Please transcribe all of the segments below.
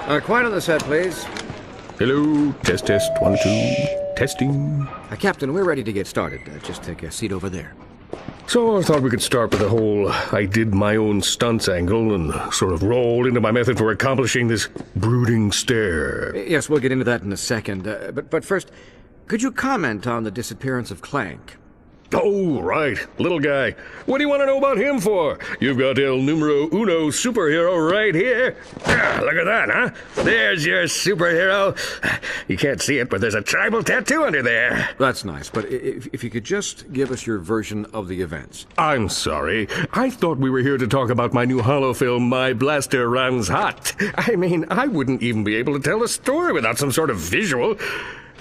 Quiet on the set, please. Hello, test, 1, 2, testing. Captain, we're ready to get started. Just take a seat over there. So I thought we could start with the whole I did my own stunts angle and sort of roll into my method for accomplishing this brooding stare. Yes, we'll get into that in a second. But first, could you comment on the disappearance of Clank? Oh, right. Little guy. What do you want to know about him for? You've got El Numero Uno superhero right here. Ah, look at that, huh? There's your superhero. You can't see it, but there's a tribal tattoo under there. That's nice, but if you could just give us your version of the events. I'm sorry. I thought we were here to talk about my new holo film, My Blaster Runs Hot. I mean, I wouldn't even be able to tell a story without some sort of visual. Do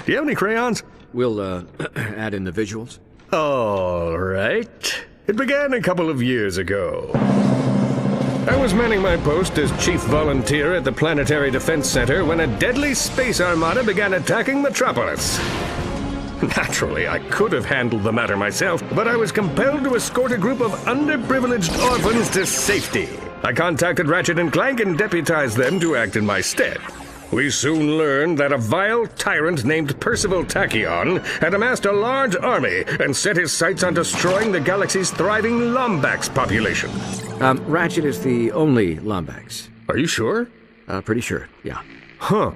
you have any crayons? We'll add in the visuals. All right. It began a couple of years ago. I was manning my post as chief volunteer at the Planetary Defense Center when a deadly space armada began attacking Metropolis. Naturally, I could have handled the matter myself, but I was compelled to escort a group of underprivileged orphans to safety. I contacted Ratchet and Clank and deputized them to act in my stead. We soon learned that a vile tyrant named Percival Tachyon had amassed a large army and set his sights on destroying the galaxy's thriving Lombax population. Ratchet is the only Lombax. Are you sure? Pretty sure, yeah. Huh.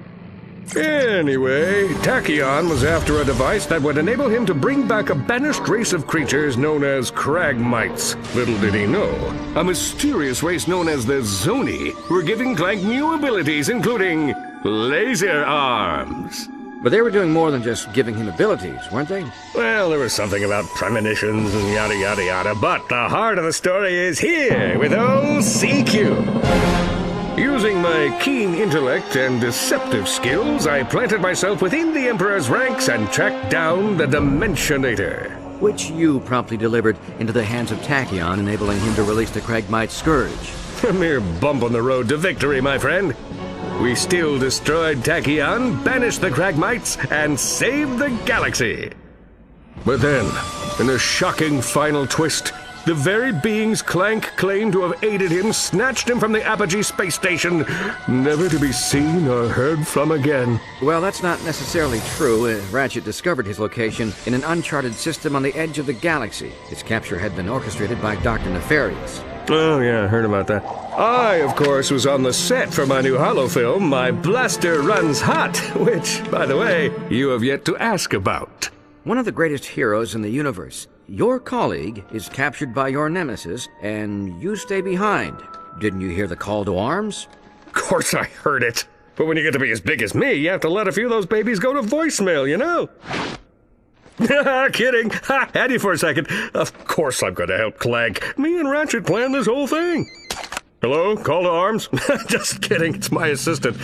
Anyway, Tachyon was after a device that would enable him to bring back a banished race of creatures known as Cragmites. Little did he know, a mysterious race known as the Zoni were giving Clank new abilities, including laser arms. But they were doing more than just giving him abilities, weren't they? Well, there was something about premonitions and yada yada yada, but the heart of the story is here with old CQ. Using my keen intellect and deceptive skills, I planted myself within the Emperor's ranks and tracked down the Dimensionator. Which you promptly delivered into the hands of Tachyon, enabling him to release the Cragmite Scourge. A mere bump on the road to victory, my friend. We still destroyed Tachyon, banished the Cragmites, and saved the galaxy. But then, in a shocking final twist, the very beings Clank claimed to have aided him snatched him from the Apogee space station, never to be seen or heard from again. Well, that's not necessarily true. Ratchet discovered his location in an uncharted system on the edge of the galaxy. Its capture had been orchestrated by Dr. Nefarious. Oh, yeah, I heard about that. I, of course, was on the set for my new holo film, My Blaster Runs Hot, which, by the way, you have yet to ask about. One of the greatest heroes in the universe. Your colleague is captured by your nemesis, and you stay behind. Didn't you hear the call to arms? Of course I heard it. But when you get to be as big as me, you have to let a few of those babies go to voicemail, you know? Kidding. Ha, had you for a second. Of course I'm going to help Clank. Me and Ratchet planned this whole thing. Hello? Call to arms? Just kidding. It's my assistant.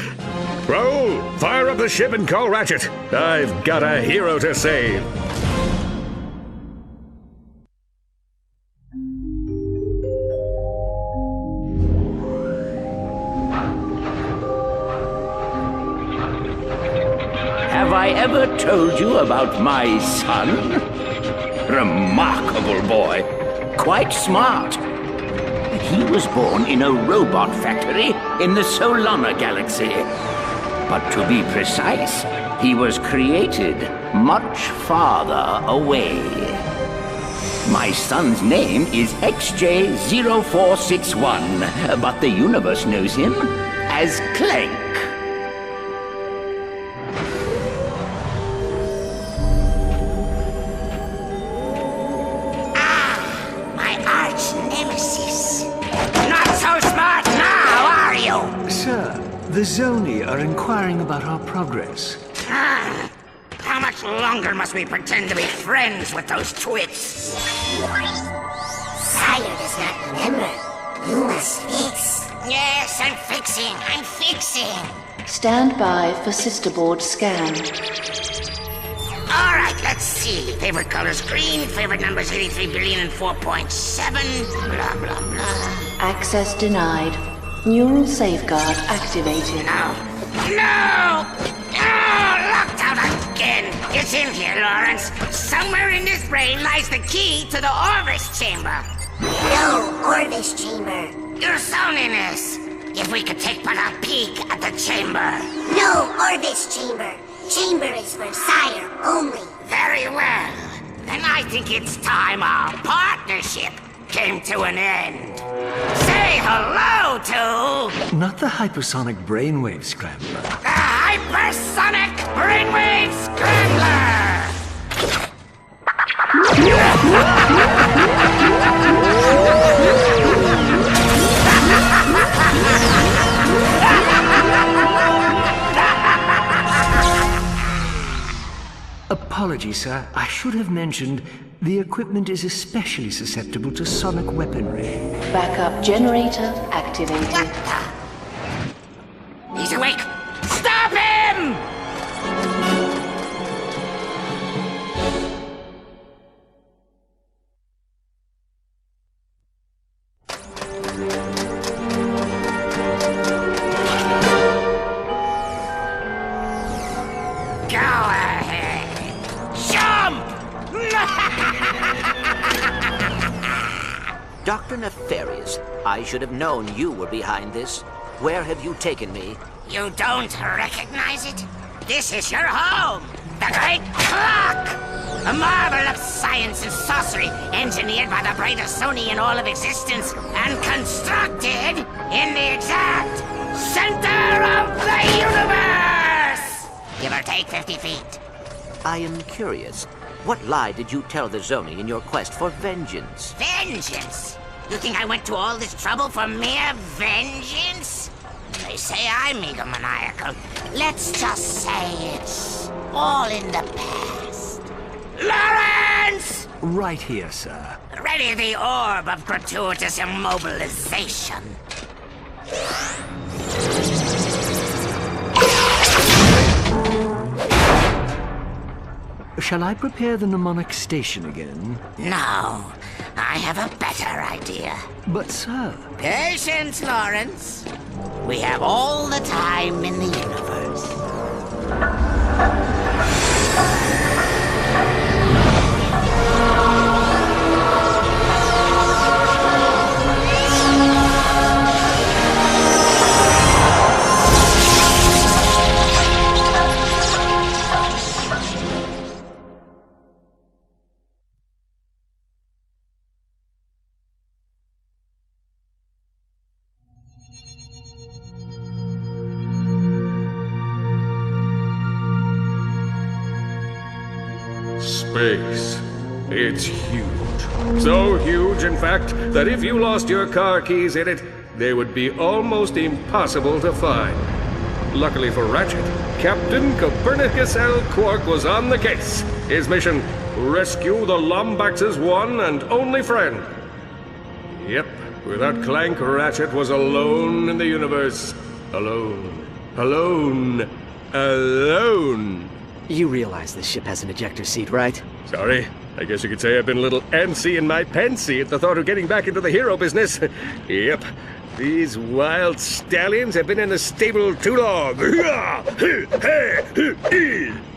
Roll! Fire up the ship and call Ratchet. I've got a hero to save. Have I ever told you about my son? Remarkable boy. Quite smart. He was born in a robot factory in the Solana galaxy. But to be precise, he was created much farther away. My son's name is XJ0461, but the universe knows him as Clank. The Zoni are inquiring about our progress. How much longer must we pretend to be friends with those twits? Sire does not remember. You must fix. Yes, I'm fixing. Stand by for sisterboard scan. All right, let's see. Favorite color's green, favorite number's 83 billion and 4.7, blah, blah, blah. Access denied. Neural safeguard activated. No! Locked out again! It's in here, Lawrence. Somewhere in this brain lies the key to the Orbis chamber. No Orbis chamber. Your Soniness. if we could take but a peek at the chamber. No, or this chamber. Chamber is for sire only. Very well. Then I think it's time our partnership came to an end. Say hello to... Not the hypersonic brainwave scrambler. the Hypersonic Brainwave Scrambler! Apologies, sir. I should have mentioned the equipment is especially susceptible to sonic weaponry. Backup generator activated. What the? He's awake! Stop him! Go ahead! Jump! Dr. Nefarious, I should have known you were behind this. Where have you taken me? You don't recognize it? This is your home! The Great Clock! A marvel of science and sorcery, engineered by the brightest Sony in all of existence, and constructed in the exact center of the universe! Give or take 50 feet. I am curious. What lie did you tell the Zoni in your quest for vengeance? Vengeance? You think I went to all this trouble for mere vengeance? They say I'm egomaniacal. Let's just say it's all in the past. Lawrence! Right here, sir. Ready the orb of gratuitous immobilization. Shall I prepare the mnemonic station again? No, I have a better idea. But, sir... Patience, Lawrence. We have all the time in the universe. Space. It's huge. So huge, in fact, that if you lost your car keys in it, they would be almost impossible to find. Luckily for Ratchet, Captain Copernicus L. Quark was on the case. His mission, rescue the Lombax's one and only friend. Yep, without Clank, Ratchet was alone in the universe. Alone. Alone. Alone. You realize this ship has an ejector seat, right? Sorry. I guess you could say I've been a little antsy in my pantsy at the thought of getting back into the hero business. Yep. These wild stallions have been in the stable too long.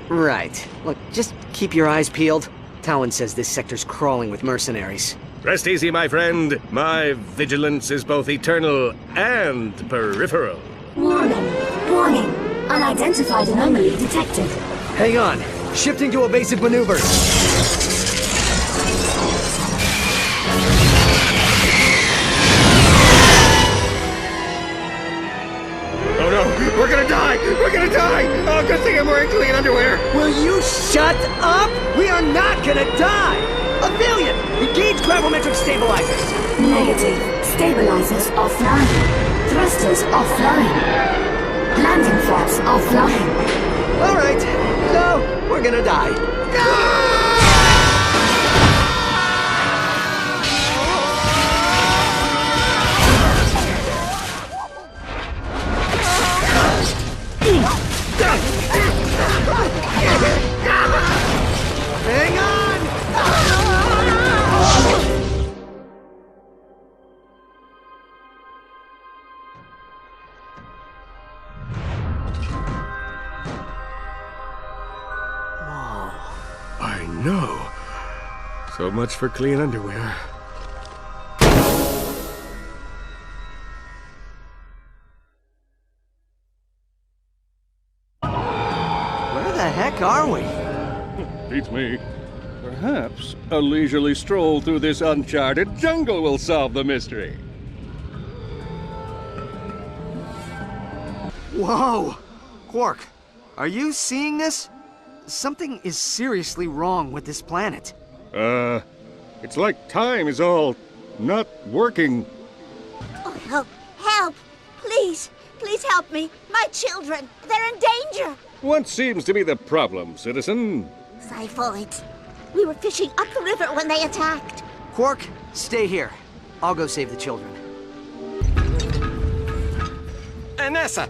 Right. Look, just keep your eyes peeled. Talon says this sector's crawling with mercenaries. Rest easy, my friend. My vigilance is both eternal and peripheral. Warning. Warning. Unidentified anomaly detected. Hang on. Shifting to evasive maneuvers. Oh no! We're gonna die! We're gonna die! Oh, good thing I'm wearing clean underwear! Will you shut up? We are not gonna die! Aphelion! Engage gravimetric stabilizers! Negative. Stabilizers offline. Thrusters offline. Landing flaps offline. Alright. So, we're gonna die. Hang on! I know. So much for clean underwear. heck are we? Beats me. Perhaps a leisurely stroll through this uncharted jungle will solve the mystery. Whoa! Quark, are you seeing this? Something is seriously wrong with this planet. It's like time is all not working. Oh, help! Help! Please! Please help me! My children! They're in danger! What seems to be the problem, citizen? Xiphoids. We were fishing up the river when they attacked. Quark, stay here. I'll go save the children. Anessa,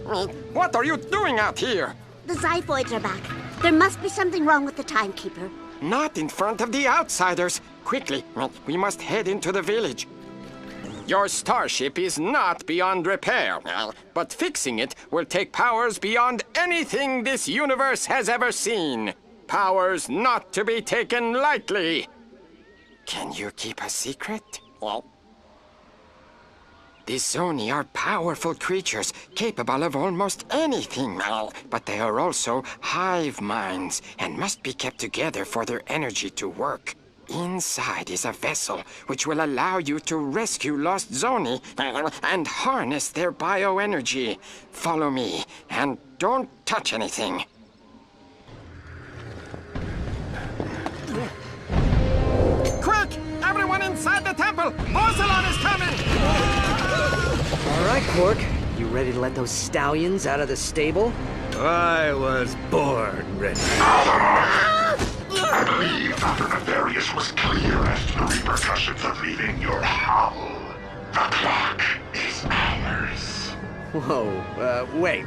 what are you doing out here? The Xiphoids are back. There must be something wrong with the timekeeper. Not in front of the outsiders. Quickly, we must head into the village. Your starship is not beyond repair, but fixing it will take powers beyond anything this universe has ever seen. Powers not to be taken lightly. Can you keep a secret? Well, the Zoni are powerful creatures, capable of almost anything, but they are also hive minds and must be kept together for their energy to work. Inside is a vessel which will allow you to rescue lost Zoni and harness their bioenergy. Follow me, and don't touch anything. Quick! Everyone inside the temple! Porcelain is coming! All right, Quark. You ready to let those stallions out of the stable? I was born ready. I believe Dr. Nefarious was clear as to the repercussions of leaving your hovel. The clock is ours. Whoa, wait.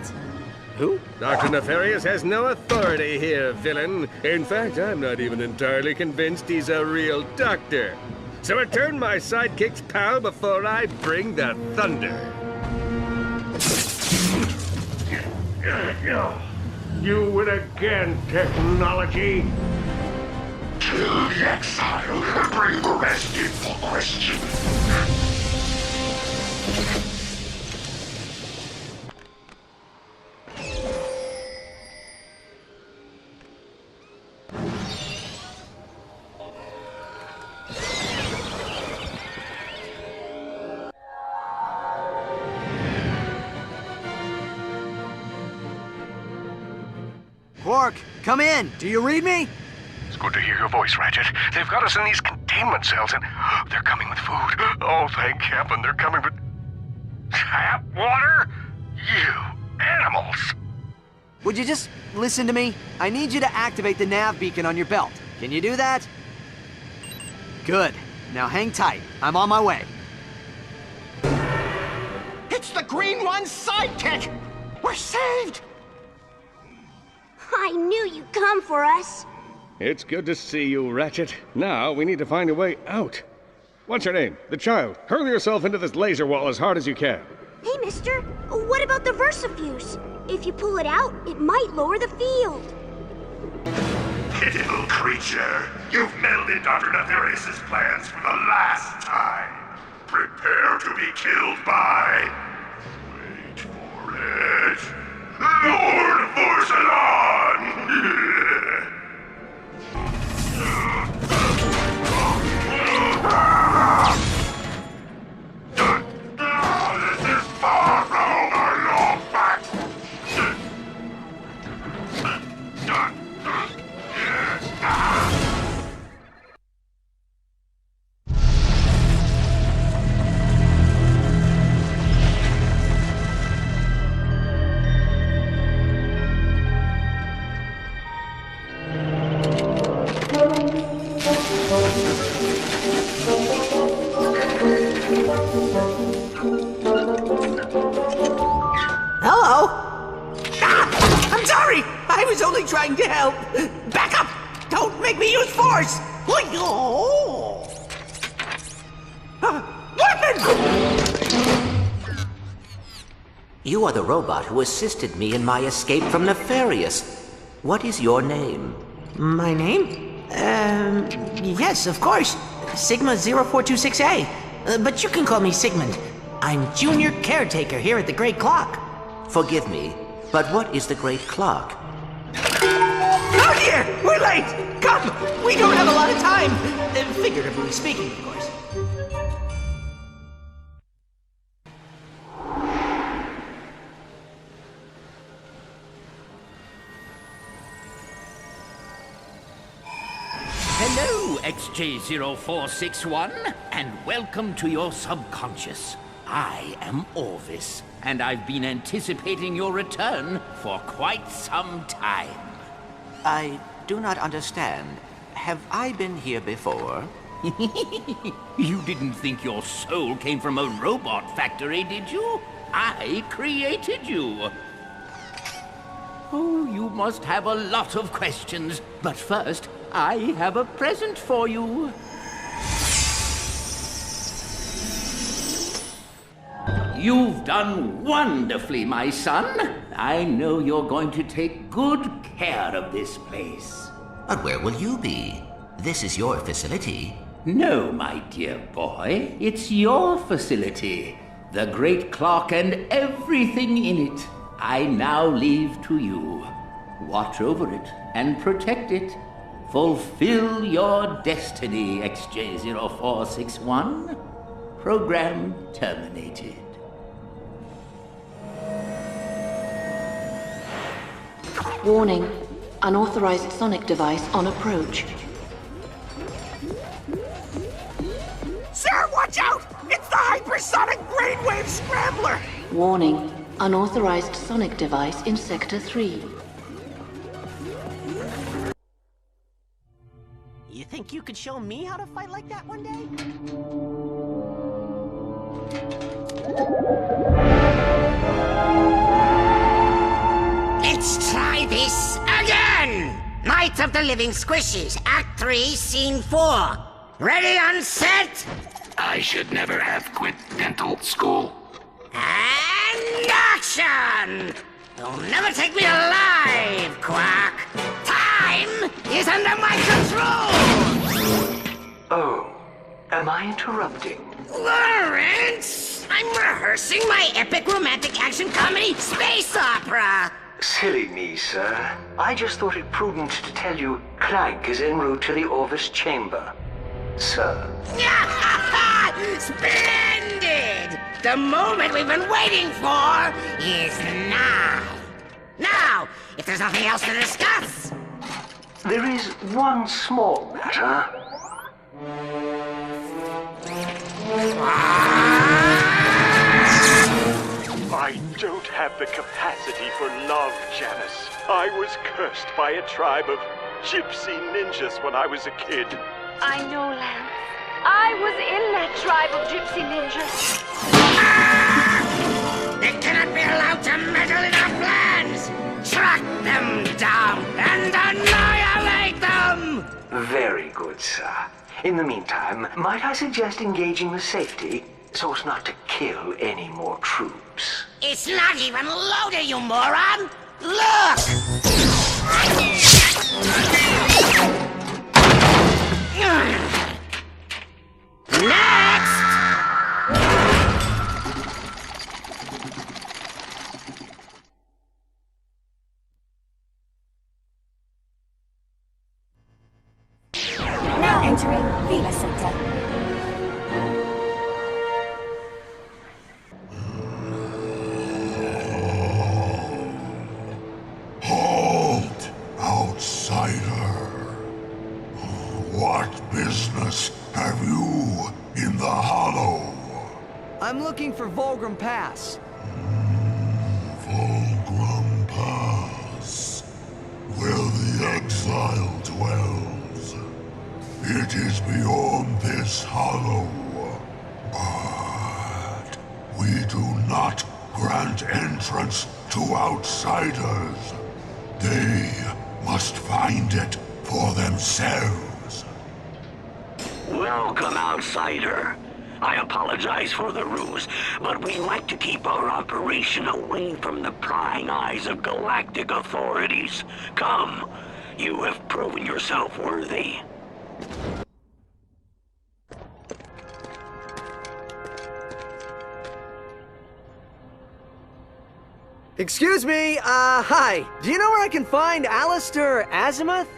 Who? Dr. Nefarious has no authority here, villain. In fact, I'm not even entirely convinced he's a real doctor. So return my sidekick's pal before I bring the thunder. You win again, technology. Kill the exile and bring the rest in for questioning. Quark, come in. Do you read me? It's good to hear your voice, Ratchet. They've got us in these containment cells, and they're coming with food. Oh, thank heaven, they're coming with tap water? You animals! Would you just listen to me? I need you to activate the nav beacon on your belt. Can you do that? Good. Now hang tight. I'm on my way. It's the Green One's sidekick! We're saved! I knew you'd come for us. It's good to see you, Ratchet. Now we need to find a way out. What's your name? The child. Hurl yourself into this laser wall as hard as you can. Hey, mister, what about the Versafuse? If you pull it out, it might lower the field. Pitiful creature, you've meddled in Dr. Nefarious's plans for the last time. Prepare to be killed by... Wait for it... Lord Porcelain! This is far from over, long back! Hello? Ah! I'm sorry! I was only trying to help! Back up! Don't make me use force! Oh! Weapon! You are the robot who assisted me in my escape from Nefarious. What is your name? My name? Yes, of course. Sigma 0426A. But you can call me Sigmund. I'm junior caretaker here at the Great Clock. Forgive me, but what is the Great Clock? Oh, here! We're late! Come! We don't have a lot of time! Figuratively speaking, of course. Hello, XJ0461, and welcome to your subconscious. I am Orvis, and I've been anticipating your return for quite some time. I do not understand. Have I been here before? You didn't think your soul came from a robot factory, did you? I created you. Oh, you must have a lot of questions, but first, I have a present for you. You've done wonderfully, my son. I know you're going to take good care of this place. But where will you be? This is your facility. No, my dear boy. It's your facility. The great clock and everything in it. I now leave to you. Watch over it and protect it. Fulfill your destiny, XJ0461. Program terminated. Warning. Unauthorized sonic device on approach. Sir, watch out! It's the hypersonic brainwave scrambler! Warning. Unauthorized sonic device in Sector 3. You think you could show me how to fight like that one day? Let's try this again! Night of the Living Squishies, Act 3, Scene 4. Ready, on set? I should never have quit dental school. And action! You'll never take me alive, Quack! Time is under my control! Oh, am I interrupting? Lawrence! I'm rehearsing my epic romantic action comedy space opera! Silly me, sir. I just thought it prudent to tell you Clank is en route to the Orvis chamber. Sir. Splendid! The moment we've been waiting for is now. Now, if there's nothing else to discuss. There is one small matter. I don't have the capacity for love, Janice. I was cursed by a tribe of gypsy ninjas when I was a kid. I know, Lance. I was in that tribe of gypsy ninjas. They cannot be allowed to meddle in our plans! Track them down and annihilate them! Very good, sir. In the meantime, might I suggest engaging the safety so as not to kill any more troops? It's not even loaded, you moron! Look! Next! Now entering Vila Center. Halt, outsider. What business have you in the Hollow? I'm looking for Volgrim Pass. Volgrim Pass, where the exile dwells. It is beyond this Hollow, but we do not grant entrance to outsiders. They must find it for themselves. Welcome, outsider. I apologize for the ruse, but we like to keep our operation away from the prying eyes of galactic authorities. Come, you have proven yourself worthy. Excuse me, hi. Do you know where I can find Alistair Azimuth?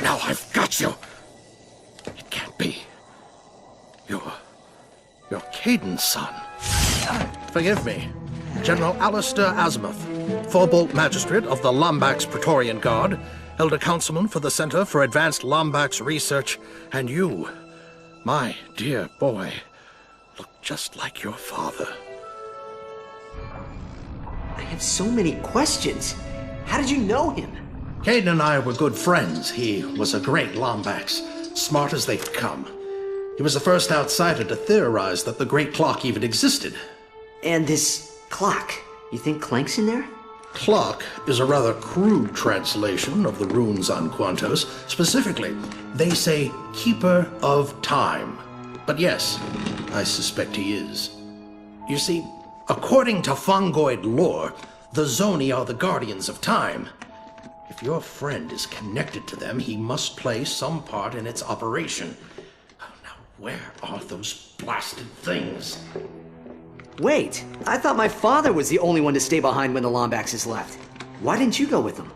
Now I've got you. It can't be. You're Caden's son. Forgive me. General Alistair Azimuth, Forbolt Magistrate of the Lombax Praetorian Guard, Elder Councilman for the Center for Advanced Lombax Research, and you, my dear boy, look just like your father. I have so many questions. How did you know him? Caden and I were good friends. He was a great Lombax, smart as they could come. He was the first outsider to theorize that the Great Clock even existed. And this clock, you think Clank's in there? Clock is a rather crude translation of the runes on Quantos. Specifically, they say Keeper of Time. But yes, I suspect he is. You see, according to Fungoid lore, the Zoni are the guardians of time. If your friend is connected to them, he must play some part in its operation. Now, where are those blasted things? Wait, I thought my father was the only one to stay behind when the Lombaxes left. Why didn't you go with them?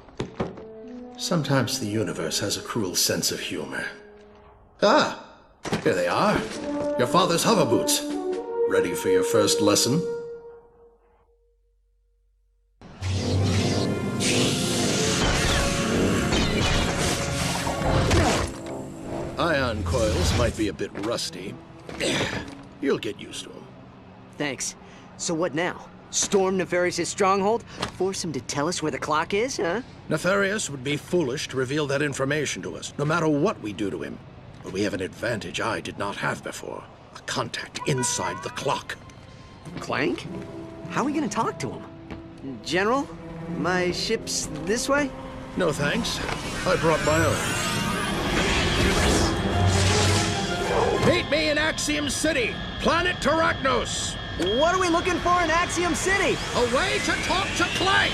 Sometimes the universe has a cruel sense of humor. Ah, here they are. Your father's hover boots. Ready for your first lesson? Ion coils might be a bit rusty. You'll get used to them. Thanks. So what now? Storm Nefarious' stronghold? Force him to tell us where the clock is, huh? Nefarious would be foolish to reveal that information to us, no matter what we do to him. But we have an advantage I did not have before. A contact inside the clock. Clank? How are we gonna talk to him? General, my ship's this way? No thanks. I brought my own. Meet me in Axiom City, planet Terracnos. What are we looking for in Axiom City? A way to talk to Clank!